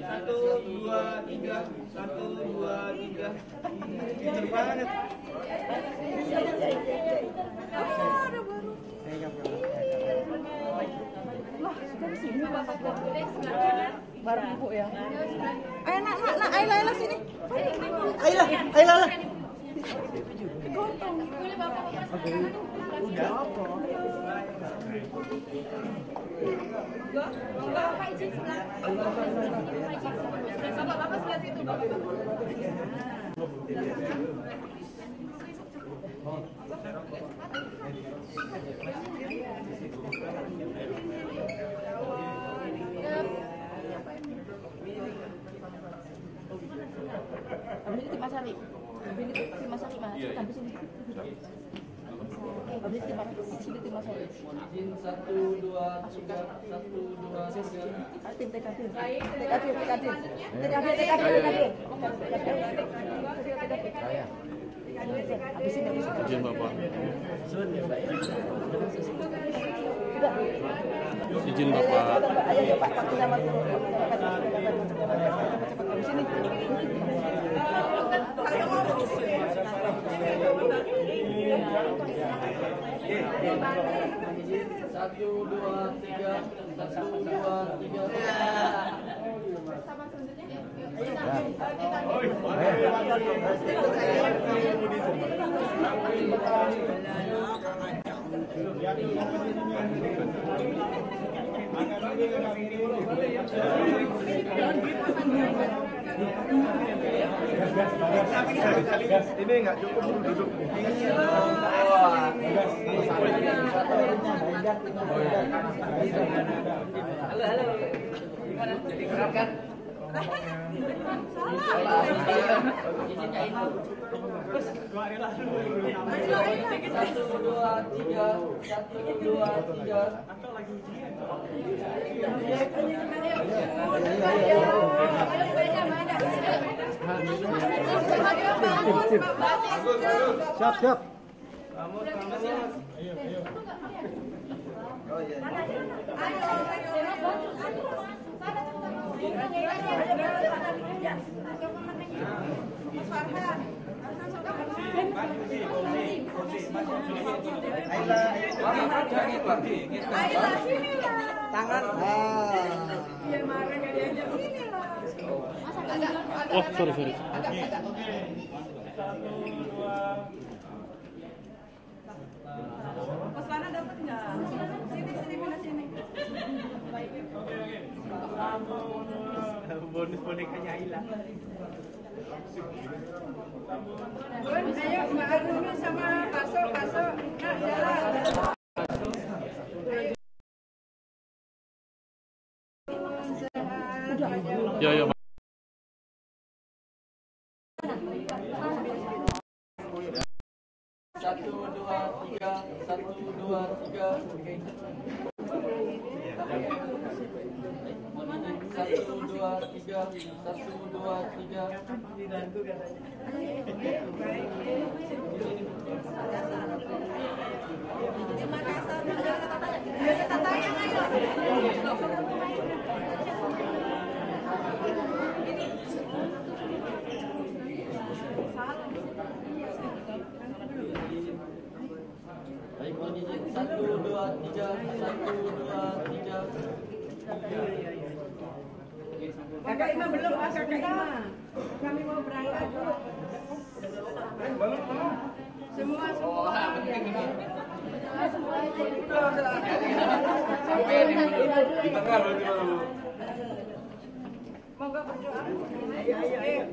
Satu, dua, tiga. Satu, dua, tiga. Pinter banget. Bareng ibu ya. Ayo nak, Ayla sini. Ayla. Oke. Udah. Bapak izin sebelah. Bapak sebelah situ, Bapak. Habis itu Mas Ari. Mas Ari mana? Habis ini. Habis itu Mas Ari. Izin 1, 2, 3. 1, 2, 3. Tim TKD. Habis ini. Izin Bapak. Izin Bapak. Ayo Pak, waktunya masuk. Habis ini. Satu, dua, tiga. Satu, dua, tiga. Ini nggak cukup duduk. Halo. Gimana? Jadi keren kan? Izinnya ini. Satu, dua, tiga. Satu, dua, tiga. Siap. Tangan. Oh, sorry. Mas Lana dapat nggak? Sini. Bonus bonekanya hilang. Ayo Mbak Arumi sama Paso. Nak jalan. Ya. Satu, dua, tiga. Satu, dua, tiga. Satu, dua, tiga. Satu, dua, tiga. Baik, mohon izin. 1, 2, 3. 1, 2, 3. Kakak Ima belum, Kakak Ima. Kami mau berangkat. Semua. Sampai di tengah berarti baru. Monggo berdoa. Ayo.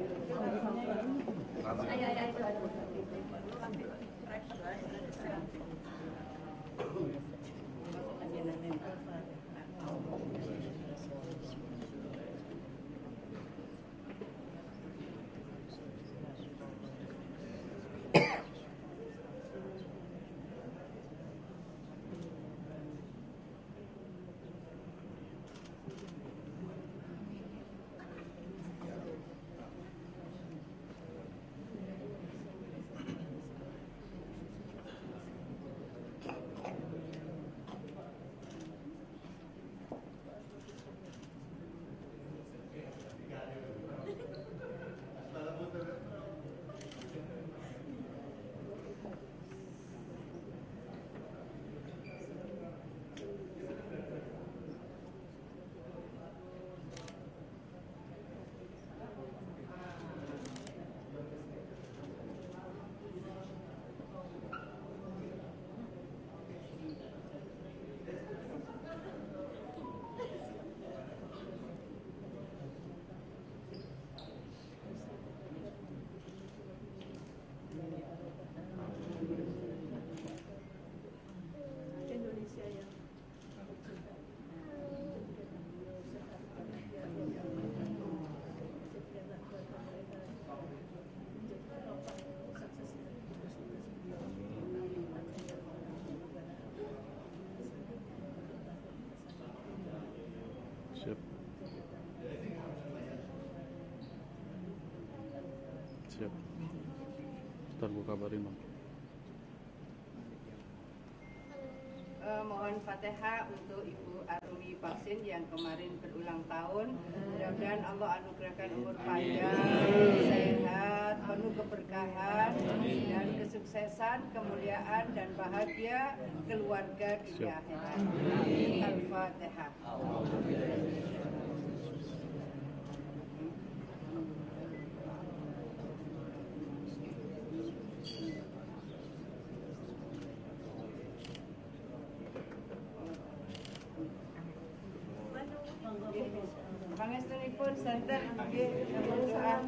siap. Ntar gue kabarin bang. Mohon Fatihah untuk Ibu Arumi Vaksin yang kemarin berulang tahun. Mudah-mudahan Allah anugerahkan umur panjang, sehat, penuh keberkahan, dan kesuksesan, kemuliaan, dan bahagia keluarga di akhirat. Al-Fatihah. Pangestunipun santen nggih nyambung doa.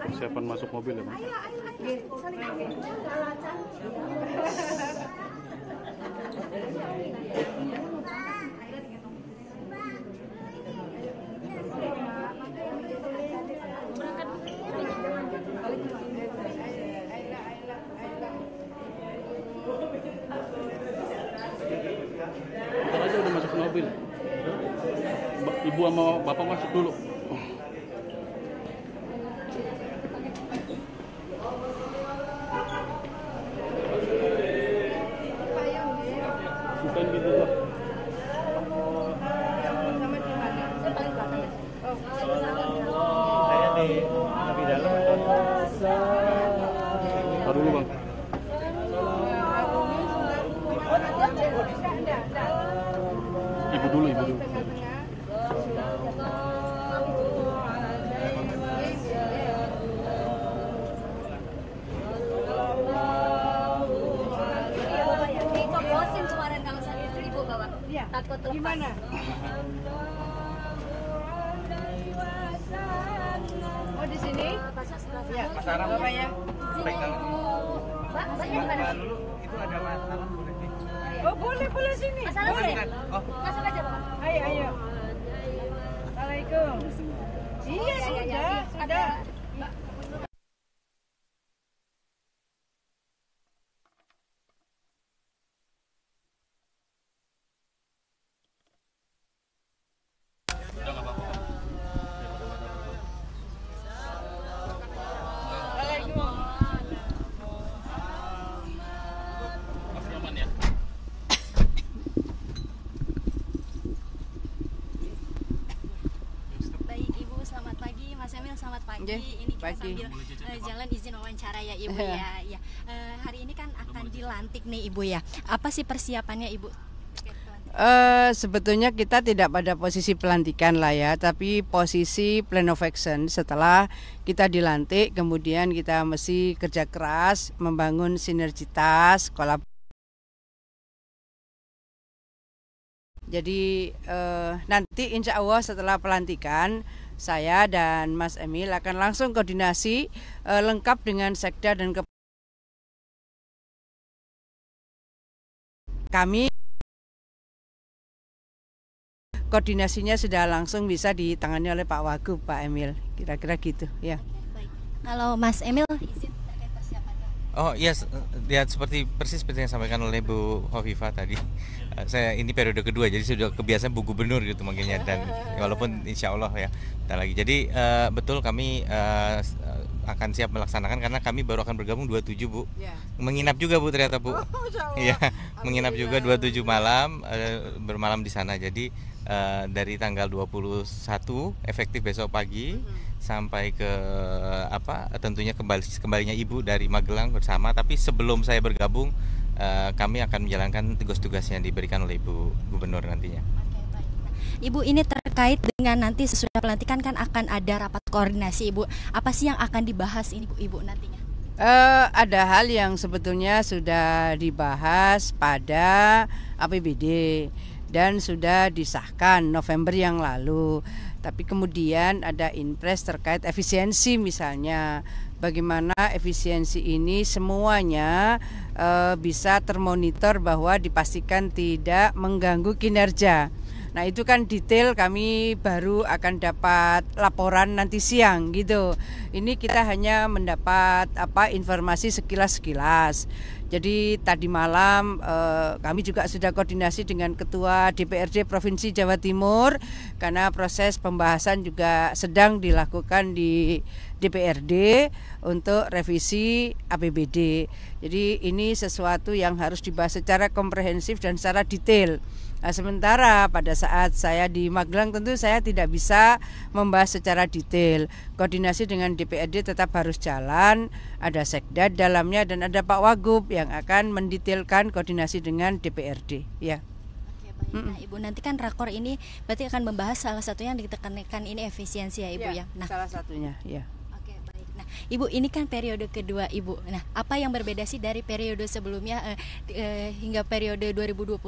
Persiapan masuk mobil ya bang. Ntar aja udah masuk ke mobil. Ibu sama bapak masuk dulu. Bukan gitu bang. Sama di mana? Saya paling belakang ya. Saya di lebih dalam atau Ntar dulu bang. Ibu dulu, ibu dulu. Dicoblosin kemarin kalau saya istri ibu bawa. Iya. Takut lepas. Gimana? Oh di sini? Ya. Mas Aram Bapak ya. pegang Mbak, mbaknya di mana? dulu itu ada masalah boleh nih. Oh boleh sini. Masalah Boleh. sini. Oh, Masuk aja bapak. Ayo. Assalamualaikum. Iya sudah. Ada. Baik Ibu, selamat pagi. Mas Emil, selamat pagi. Nggih, Ini kita pagi. sambil jalan izin wawancara ya Ibu ya. Ya. Hari ini kan akan dilantik nih Ibu ya. Apa sih persiapannya Ibu? Sebetulnya kita tidak pada posisi pelantikan lah ya, tapi posisi plan of action. Setelah kita dilantik, kemudian kita mesti kerja keras, membangun sinergitas, kolaborasi. Jadi nanti insya Allah setelah pelantikan, saya dan Mas Emil akan langsung koordinasi lengkap dengan Sekda dan kami. Koordinasinya sudah langsung bisa ditangani oleh Pak Wagub, Pak Emil, kira-kira gitu ya. Baik. Kalau Mas Emil izin terkait persiapannya. Oh iya, ya persis seperti yang disampaikan oleh Bu Hovifah tadi. Saya ini periode kedua, jadi sudah kebiasaan Bu Gubernur gitu manggilnya, dan walaupun insya Allah ya kita lagi. Jadi betul kami akan siap melaksanakan karena kami baru akan bergabung 27 Bu. Ya. Menginap juga Bu ternyata Bu. Iya, menginap juga 27 malam, bermalam di sana. Jadi dari tanggal 21 efektif besok pagi sampai ke tentunya kembalinya Ibu dari Magelang bersama. Tapi sebelum saya bergabung, kami akan menjalankan tugas-tugas yang diberikan oleh Ibu Gubernur nantinya. Oke, baik. Nah, Ibu, ini terkait dengan nanti sesudah pelantikan kan akan ada rapat koordinasi Ibu. Apa sih yang akan dibahas ini Ibu nantinya? Ada hal yang sebetulnya sudah dibahas pada APBD dan sudah disahkan November yang lalu. Tapi kemudian ada impres terkait efisiensi, misalnya bagaimana efisiensi ini semuanya bisa termonitor bahwa dipastikan tidak mengganggu kinerja. Nah itu kan detail, kami baru akan dapat laporan nanti siang gitu. Ini kita hanya mendapat informasi sekilas-sekilas. Jadi tadi malam kami juga sudah koordinasi dengan Ketua DPRD Provinsi Jawa Timur karena proses pembahasan juga sedang dilakukan di DPRD untuk revisi APBD. Jadi ini sesuatu yang harus dibahas secara komprehensif dan secara detail. Nah, sementara pada saat saya di Magelang tentu saya tidak bisa membahas secara detail. Koordinasi dengan DPRD tetap harus jalan, ada Sekda dalamnya dan ada Pak Wagub yang akan mendetailkan koordinasi dengan DPRD. Ya. Oke, baik. Nah, Ibu, nanti kan rakor ini berarti akan membahas salah satunya yang ditekankan ini efisiensi ya, Ibu ya. Nah, salah satunya, ya. Oke, baik. Nah, Ibu, ini kan periode kedua Ibu. Nah, apa yang berbeda sih dari periode sebelumnya hingga periode 2025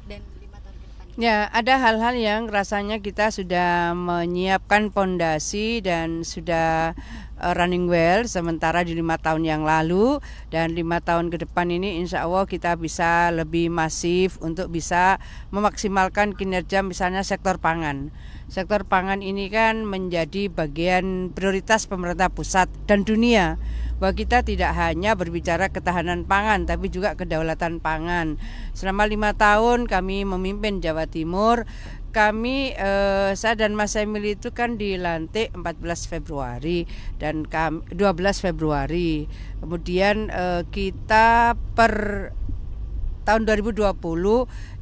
dan 5 tahun ke depan? Ya, ada hal-hal yang rasanya kita sudah menyiapkan pondasi dan sudah running well sementara di 5 tahun yang lalu, dan 5 tahun ke depan ini insya Allah kita bisa lebih masif untuk bisa memaksimalkan kinerja misalnya sektor pangan. Sektor pangan ini kan menjadi bagian prioritas pemerintah pusat dan dunia, bahwa kita tidak hanya berbicara ketahanan pangan tapi juga kedaulatan pangan. Selama 5 tahun kami memimpin Jawa Timur, saya dan Mas Emil itu kan dilantik 14 Februari dan 12 Februari. Kemudian kita per tahun 2020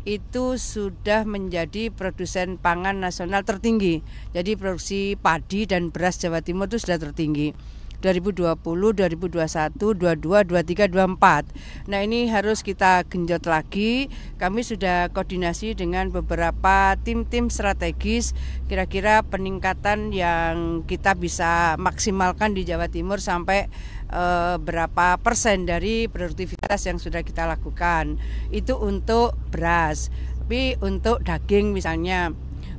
itu sudah menjadi produsen pangan nasional tertinggi. Jadi produksi padi dan beras Jawa Timur itu sudah tertinggi. 2020, 2021, 22, 23, 24. Nah, ini harus kita genjot lagi. Kami sudah koordinasi dengan beberapa tim-tim strategis, kira-kira peningkatan yang kita bisa maksimalkan di Jawa Timur sampai berapa persen dari produktivitas yang sudah kita lakukan. Itu untuk beras. Tapi untuk daging misalnya,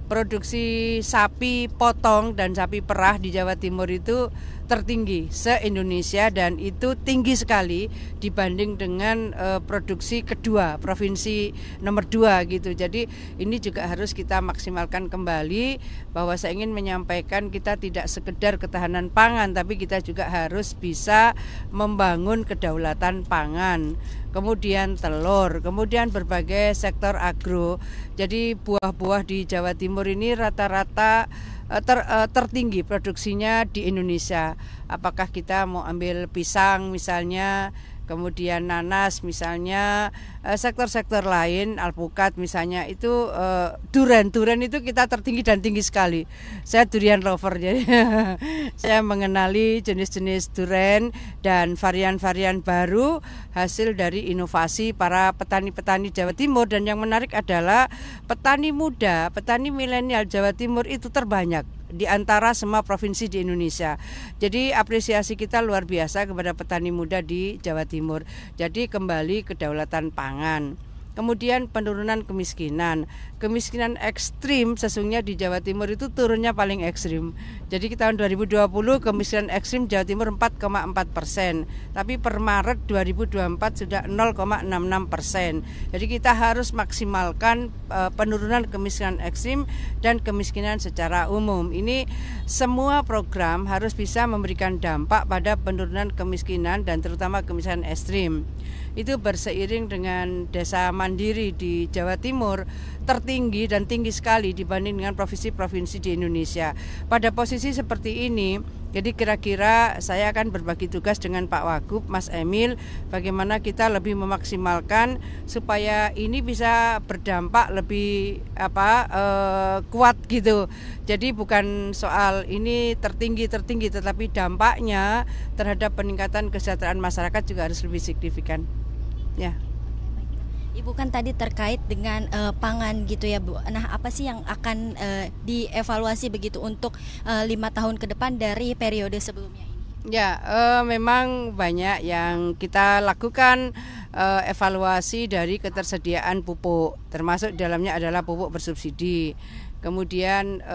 produksi sapi potong dan sapi perah di Jawa Timur itu tertinggi se-Indonesia, dan itu tinggi sekali dibanding dengan produksi kedua, provinsi nomor 2 gitu. Jadi ini juga harus kita maksimalkan kembali, bahwa saya ingin menyampaikan kita tidak sekedar ketahanan pangan, tapi kita juga harus bisa membangun kedaulatan pangan. Kemudian telur, kemudian berbagai sektor agro. Jadi buah-buah di Jawa Timur ini rata-rata tertinggi produksinya di Indonesia. Apakah kita mau ambil pisang misalnya, kemudian nanas misalnya, sektor-sektor lain, alpukat misalnya, itu durian itu kita tertinggi dan tinggi sekali. Saya durian lover, jadi saya mengenali jenis-jenis durian dan varian-varian baru hasil dari inovasi para petani-petani Jawa Timur. Dan yang menarik adalah petani muda, petani milenial Jawa Timur itu terbanyak di antara semua provinsi di Indonesia. Jadi apresiasi kita luar biasa kepada petani muda di Jawa Timur. Jadi kembali kedaulatan pangan. Kemudian penurunan kemiskinan. Kemiskinan ekstrim sesungguhnya di Jawa Timur itu turunnya paling ekstrim. Jadi tahun 2020 kemiskinan ekstrim Jawa Timur 4,4%. Tapi per Maret 2024 sudah 0,66%. Jadi kita harus maksimalkan penurunan kemiskinan ekstrim dan kemiskinan secara umum. Ini semua program harus bisa memberikan dampak pada penurunan kemiskinan dan terutama kemiskinan ekstrim. Itu berseiring dengan desa mandiri di Jawa Timur tertinggi dan tinggi sekali dibanding dengan provinsi-provinsi di Indonesia. Pada posisi seperti ini, jadi kira-kira saya akan berbagi tugas dengan Pak Wagub, Mas Emil, bagaimana kita lebih memaksimalkan supaya ini bisa berdampak lebih kuat gitu. Jadi bukan soal ini tertinggi, tetapi dampaknya terhadap peningkatan kesejahteraan masyarakat juga harus lebih signifikan. Ya. Ibu kan tadi terkait dengan pangan gitu ya, Bu. Nah, apa sih yang akan dievaluasi begitu untuk 5 tahun ke depan dari periode sebelumnya ini? Ya, memang banyak yang kita lakukan evaluasi dari ketersediaan pupuk, termasuk dalamnya adalah pupuk bersubsidi. Kemudian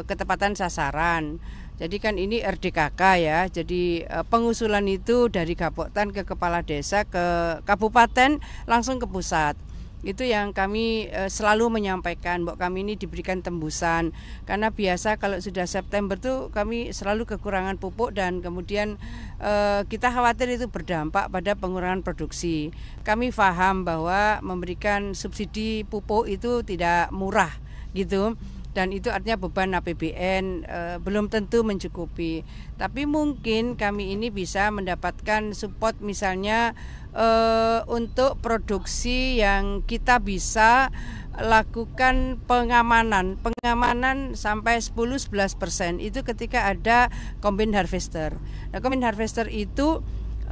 ketepatan sasaran. Jadi kan ini RDKK ya, jadi pengusulan itu dari Gapoktan ke kepala desa, ke kabupaten, langsung ke pusat. Itu yang kami selalu menyampaikan bahwa kami ini diberikan tembusan. Karena biasa kalau sudah September tuh kami selalu kekurangan pupuk dan kemudian kita khawatir itu berdampak pada pengurangan produksi. Kami paham bahwa memberikan subsidi pupuk itu tidak murah gitu. Dan itu artinya beban APBN belum tentu mencukupi. Tapi mungkin kami ini bisa mendapatkan support misalnya untuk produksi yang kita bisa lakukan pengamanan sampai 10-11% itu ketika ada combine harvester. Nah, combine harvester itu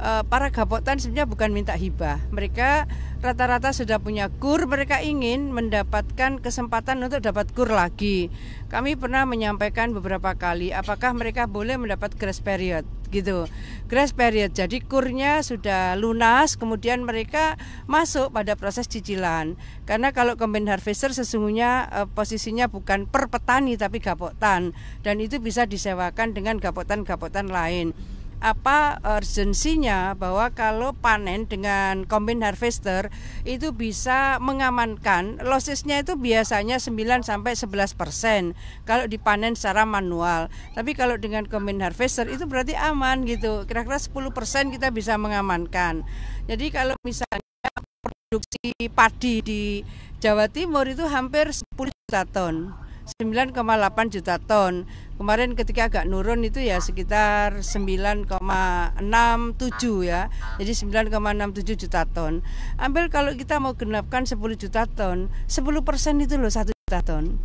para Gapoktan sebenarnya bukan minta hibah. Mereka rata-rata sudah punya kur, mereka ingin mendapatkan kesempatan untuk dapat kur lagi. Kami pernah menyampaikan beberapa kali apakah mereka boleh mendapat grace period gitu. Grace period, jadi kurnya sudah lunas, kemudian mereka masuk pada proses cicilan. Karena kalau combine harvester sesungguhnya posisinya bukan per petani tapi Gapoktan, dan itu bisa disewakan dengan Gapoktan-Gapoktan lain. Apa urgensinya bahwa kalau panen dengan combine harvester itu bisa mengamankan lossesnya itu biasanya 9-11% kalau dipanen secara manual. Tapi kalau dengan combine harvester itu berarti aman gitu. Kira-kira 10% kita bisa mengamankan. Jadi kalau misalnya produksi padi di Jawa Timur itu hampir 10 juta ton. 9,8 juta ton. Kemarin ketika agak nurun itu ya sekitar 9,67 ya. Jadi 9,67 juta ton. Ambil kalau kita mau genapkan 10 juta ton, 10% itu loh 1 juta ton.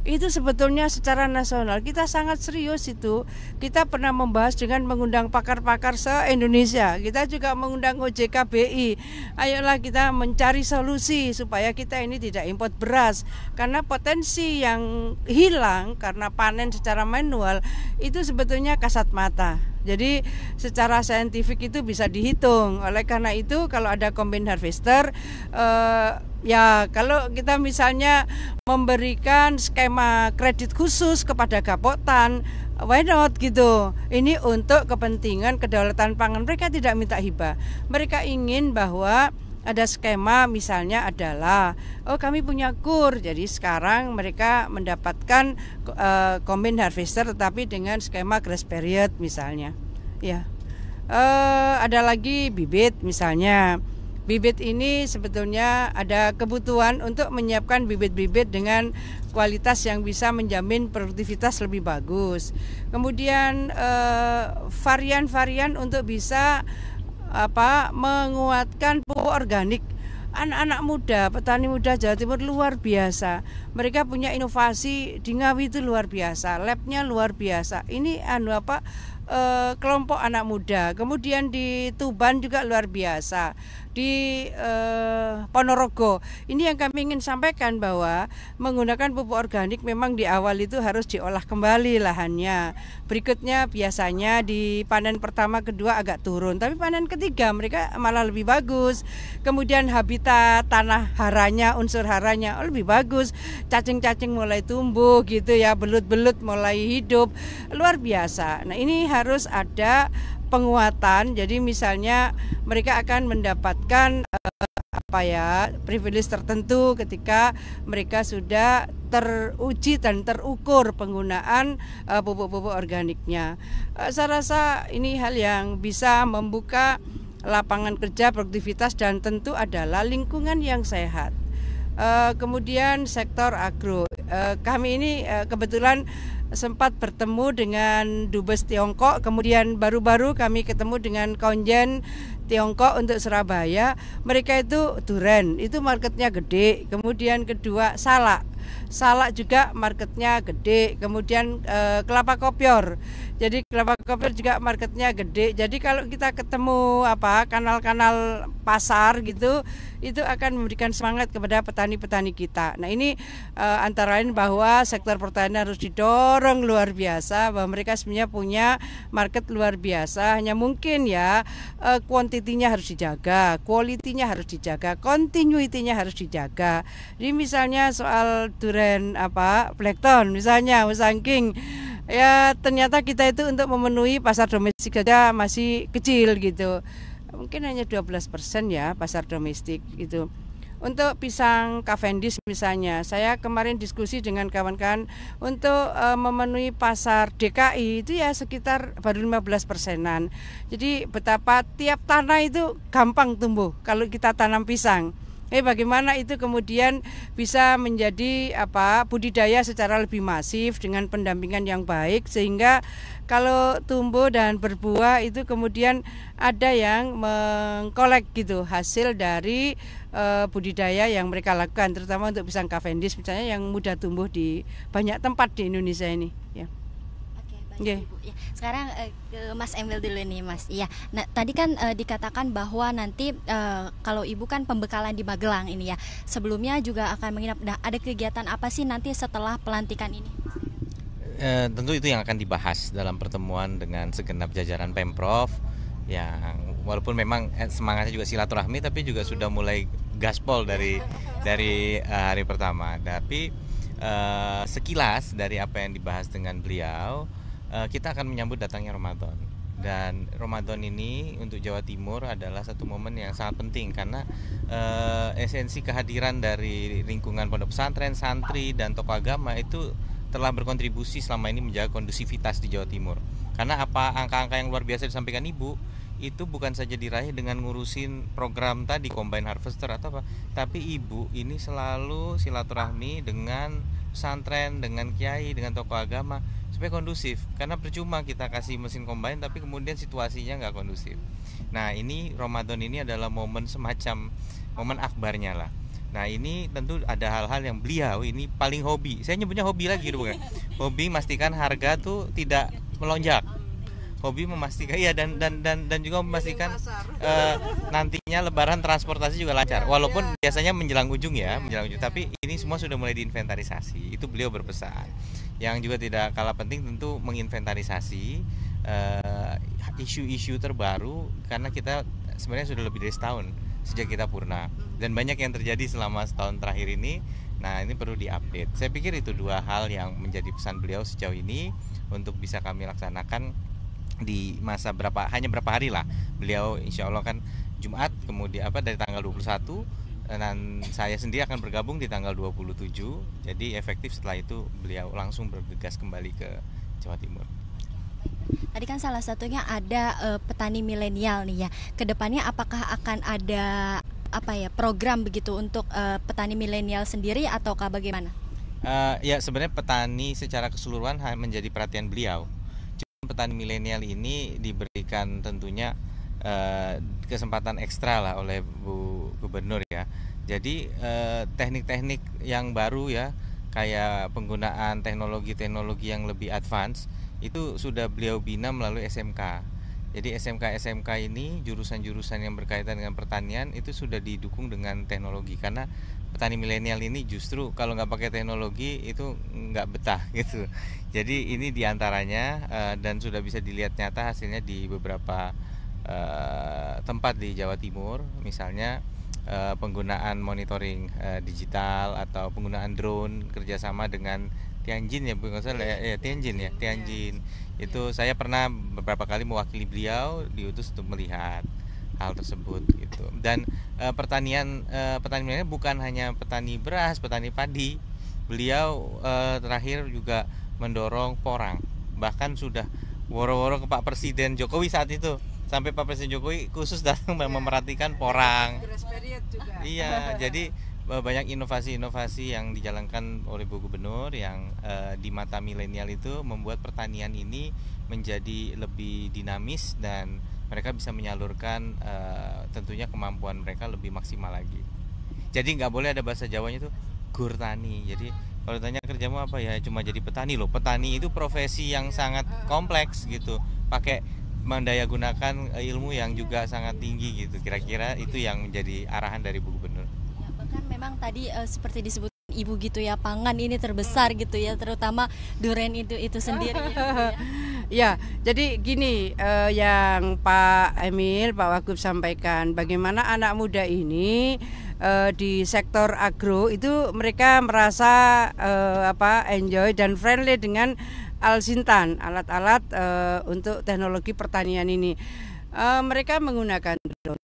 Itu sebetulnya secara nasional kita sangat serius itu. Kita pernah membahas dengan mengundang pakar-pakar se-Indonesia. Kita juga mengundang OJK BI. Ayolah kita mencari solusi supaya kita ini tidak import beras. Karena potensi yang hilang karena panen secara manual itu sebetulnya kasat mata. Jadi secara saintifik itu bisa dihitung. Oleh karena itu kalau ada combine harvester, ya kalau kita misalnya memberikan skema kredit khusus kepada Gapoktan, why not gitu. Ini untuk kepentingan kedaulatan pangan. Mereka tidak minta hibah. Mereka ingin bahwa ada skema misalnya adalah kami punya kur, jadi sekarang mereka mendapatkan combine harvester tetapi dengan skema grace period misalnya ya. Ada lagi bibit misalnya. Bibit ini sebetulnya ada kebutuhan untuk menyiapkan bibit-bibit dengan kualitas yang bisa menjamin produktivitas lebih bagus. Kemudian varian-varian untuk bisa menguatkan pupuk organik. Anak-anak muda, petani muda Jawa Timur luar biasa. Mereka punya inovasi di Ngawi itu luar biasa, labnya luar biasa. Ini kelompok anak muda. Kemudian di Tuban juga luar biasa. Di Ponorogo. Ini yang kami ingin sampaikan bahwa menggunakan pupuk organik memang di awal itu harus diolah kembali lahannya. Berikutnya biasanya di panen pertama kedua agak turun, tapi panen ketiga mereka malah lebih bagus. Kemudian habitat tanah haranya, unsur haranya lebih bagus. Cacing-cacing mulai tumbuh gitu ya, belut-belut mulai hidup. Luar biasa. Nah, ini harus ada penguatan. Jadi misalnya mereka akan mendapatkan privilege tertentu ketika mereka sudah teruji dan terukur penggunaan pupuk-pupuk organiknya. Saya rasa ini hal yang bisa membuka lapangan kerja, produktivitas, dan tentu adalah lingkungan yang sehat. Kemudian sektor agro, kami ini kebetulan sempat bertemu dengan Dubes Tiongkok, kemudian baru-baru kami ketemu dengan Konjen Tiongkok untuk Surabaya. Mereka itu duren, itu marketnya gede. Kemudian kedua salak juga marketnya gede. Kemudian kelapa kopior, jadi kelapa kopior juga marketnya gede. Jadi kalau kita ketemu kanal-kanal pasar gitu, itu akan memberikan semangat kepada petani-petani kita. Nah, ini antara lain bahwa sektor pertanian harus didorong luar biasa, bahwa mereka sebenarnya punya market luar biasa. Hanya mungkin ya kuantitinya harus dijaga, quality-nya harus dijaga, continuity-nya harus dijaga. Jadi misalnya soal duren Blackton misalnya, Musangking, ya ternyata kita itu untuk memenuhi pasar domestik saja masih kecil gitu. Mungkin hanya 12% ya pasar domestik gitu. Untuk pisang Cavendish misalnya, saya kemarin diskusi dengan kawan-kawan untuk memenuhi pasar DKI itu ya sekitar baru 15%-an. Jadi betapa tiap tanah itu gampang tumbuh kalau kita tanam pisang. Bagaimana itu kemudian bisa menjadi budidaya secara lebih masif dengan pendampingan yang baik, sehingga kalau tumbuh dan berbuah itu kemudian ada yang mengkolek gitu hasil dari budidaya yang mereka lakukan, terutama untuk pisang Cavendish misalnya yang mudah tumbuh di banyak tempat di Indonesia ini ya. Baik, Ibu. Ya, sekarang ke Mas Emil dulu nih, Mas. Iya. Nah, tadi kan dikatakan bahwa nanti kalau Ibu kan pembekalan di Magelang ini ya. Sebelumnya juga akan menginap. Nah, ada kegiatan apa sih nanti setelah pelantikan ini? Tentu itu yang akan dibahas dalam pertemuan dengan segenap jajaran Pemprov yang walaupun memang semangatnya juga silaturahmi, tapi juga sudah mulai gaspol dari hari pertama. Tapi sekilas dari apa yang dibahas dengan beliau, kita akan menyambut datangnya Ramadan, dan Ramadan ini untuk Jawa Timur adalah satu momen yang sangat penting karena esensi kehadiran dari lingkungan pondok pesantren, santri, dan tokoh agama itu telah berkontribusi selama ini menjaga kondusivitas di Jawa Timur. Karena angka-angka yang luar biasa disampaikan Ibu itu bukan saja diraih dengan ngurusin program tadi combine harvester atau apa, tapi Ibu ini selalu silaturahmi dengan pesantren, dengan kiai, dengan tokoh agama supaya kondusif. Karena percuma kita kasih mesin combine tapi kemudian situasinya nggak kondusif. Nah, ini Ramadan ini adalah momen semacam momen akbarnya lah. Nah, ini tentu ada hal-hal yang beliau ini paling hobi. Saya nyebutnya hobi lagi gitu bukan. Hobi memastikan harga tuh tidak melonjak. Hobi memastikan dan juga memastikan nantinya lebaran transportasi juga lancar. Walaupun biasanya menjelang ujung, tapi ini semua sudah mulai diinventarisasi. Itu beliau berpesan. Yang juga tidak kalah penting tentu menginventarisasi isu-isu terbaru, karena kita sebenarnya sudah lebih dari setahun sejak kita purna dan banyak yang terjadi selama setahun terakhir ini. Nah, ini perlu diupdate. Saya pikir itu dua hal yang menjadi pesan beliau sejauh ini untuk bisa kami laksanakan di masa hanya berapa hari lah. Beliau insya Allah kan Jumat, kemudian dari tanggal 21, dan saya sendiri akan bergabung di tanggal 27. Jadi efektif setelah itu beliau langsung bergegas kembali ke Jawa Timur. Tadi kan salah satunya ada petani milenial nih ya. Kedepannya apakah akan ada program begitu untuk petani milenial sendiri ataukah bagaimana? Ya sebenarnya petani secara keseluruhan menjadi perhatian beliau. Cuma petani milenial ini diberikan tentunya kesempatan ekstra lah oleh Bu Gubernur ya. Jadi teknik-teknik yang baru ya, kayak penggunaan teknologi-teknologi yang lebih advance itu sudah beliau bina melalui SMK. Jadi SMK ini jurusan-jurusan yang berkaitan dengan pertanian itu sudah didukung dengan teknologi, karena petani milenial ini justru kalau nggak pakai teknologi itu nggak betah gitu. Jadi ini diantaranya dan sudah bisa dilihat nyata hasilnya di beberapa tempat di Jawa Timur, misalnya penggunaan monitoring digital atau penggunaan drone kerjasama dengan Tianjin ya, bukan salah ya, Tianjin. Itu saya pernah beberapa kali mewakili beliau diutus untuk melihat hal tersebut gitu. Dan petani milenial bukan hanya petani beras, petani padi. Beliau terakhir juga mendorong porang. Bahkan sudah woro-woro ke Pak Presiden Jokowi saat itu. Sampai Pak Presiden Jokowi khusus datang memerhatikan porang. Iya, jadi banyak inovasi-inovasi yang dijalankan oleh Bu Gubernur yang di mata milenial itu membuat pertanian ini menjadi lebih dinamis dan mereka bisa menyalurkan tentunya kemampuan mereka lebih maksimal lagi. Jadi nggak boleh ada bahasa Jawanya itu gur tani. Jadi kalau ditanya kerjamu apa ya, cuma jadi petani loh. Petani itu profesi yang sangat kompleks gitu. Pakai mendaya gunakan ilmu yang juga sangat tinggi gitu. Kira-kira itu yang menjadi arahan dari Bu Gubernur. Bahkan memang tadi seperti disebut Ibu gitu ya, pangan ini terbesar gitu ya, terutama duren itu sendiri gitu ya. Ya, jadi gini yang Pak Emil, Pak Wagub sampaikan, bagaimana anak muda ini di sektor agro itu mereka merasa enjoy dan friendly dengan Al-Sintan, alat-alat untuk teknologi pertanian ini. Mereka menggunakan drone.